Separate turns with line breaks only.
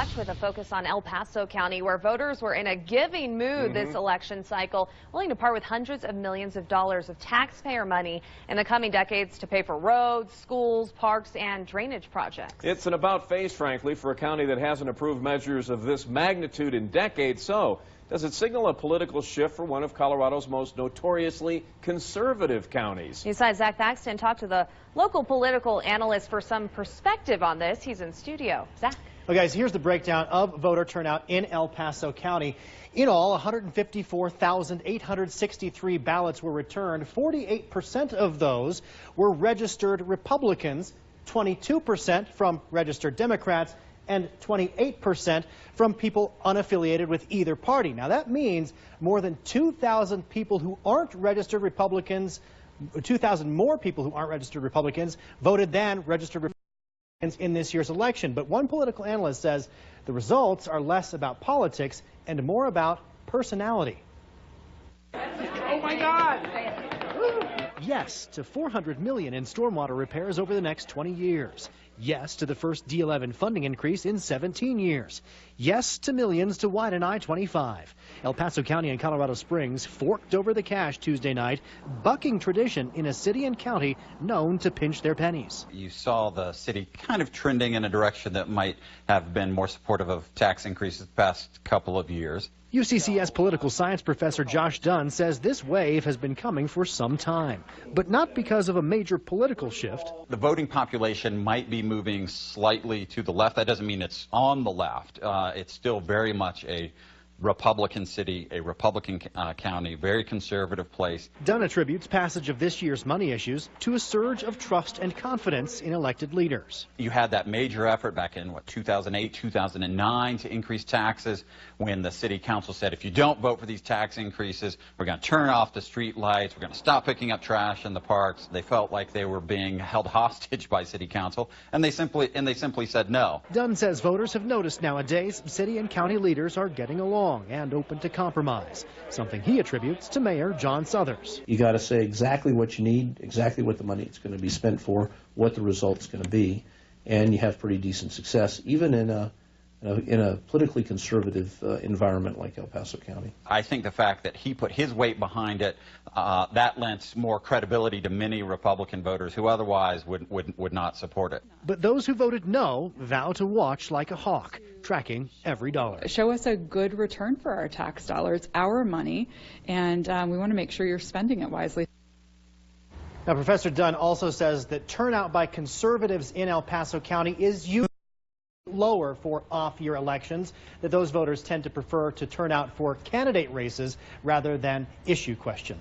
watch with a focus on El Paso County, where voters were in a giving mood this election cycle, willing to part with hundreds of millions of dollars of taxpayer money in the coming decades to pay for roads, schools, parks, and drainage projects.
It's an about-face, frankly, for a county that hasn't approved measures of this magnitude in decades. So, does it signal a political shift for one of Colorado's most notoriously conservative counties?
Besides, Zach Thaxton talked to the local political analyst for some perspective on this. He's in studio. Zach.
Well, guys, here's the breakdown of voter turnout in El Paso County. In all, 154,863 ballots were returned. 48% of those were registered Republicans, 22% from registered Democrats, and 28% from people unaffiliated with either party. Now, that means more than 2,000 people who aren't registered Republicans, 2,000 more people who aren't registered Republicans voted than registered Republicans in this year's election. But one political analyst says the results are less about politics and more about personality.
Oh my God!
Yes to $400 million in stormwater repairs over the next 20 years. Yes to the first D11 funding increase in 17 years. Yes to millions to widen I-25. El Paso County and Colorado Springs forked over the cash Tuesday night, bucking tradition in a city and county known to pinch their pennies.
You saw the city kind of trending in a direction that might have been more supportive of tax increases the past couple of years.
UCCS political science professor Josh Dunn says this wave has been coming for some time, but not because of a major political shift.
The voting population might be moving slightly to the left. That doesn't mean it's on the left. It's still very much a Republican city, a Republican county, very conservative place.
Dunn attributes passage of this year's money issues to a surge of trust and confidence in elected leaders.
You had that major effort back in, 2008, 2009 to increase taxes when the city council said, if you don't vote for these tax increases, we're going to turn off the street lights, we're going to stop picking up trash in the parks. They felt like they were being held hostage by city council, and they simply said no.
Dunn says voters have noticed nowadays city and county leaders are getting along and open to compromise, something he attributes to Mayor John Suthers.
You got to say exactly what you need, exactly what the money is going to be spent for, what the result's going to be, and you have pretty decent success, even in a politically conservative environment like El Paso County.
I think the fact that he put his weight behind it, that lends more credibility to many Republican voters who otherwise would not support it.
But those who voted no vow to watch like a hawk, tracking every dollar.
Show us a good return for our tax dollars, our money, and we want to make sure you're spending it wisely.
Now, Professor Dunn also says that turnout by conservatives in El Paso County is usually lower for off-year elections, that those voters tend to prefer to turn out for candidate races rather than issue questions.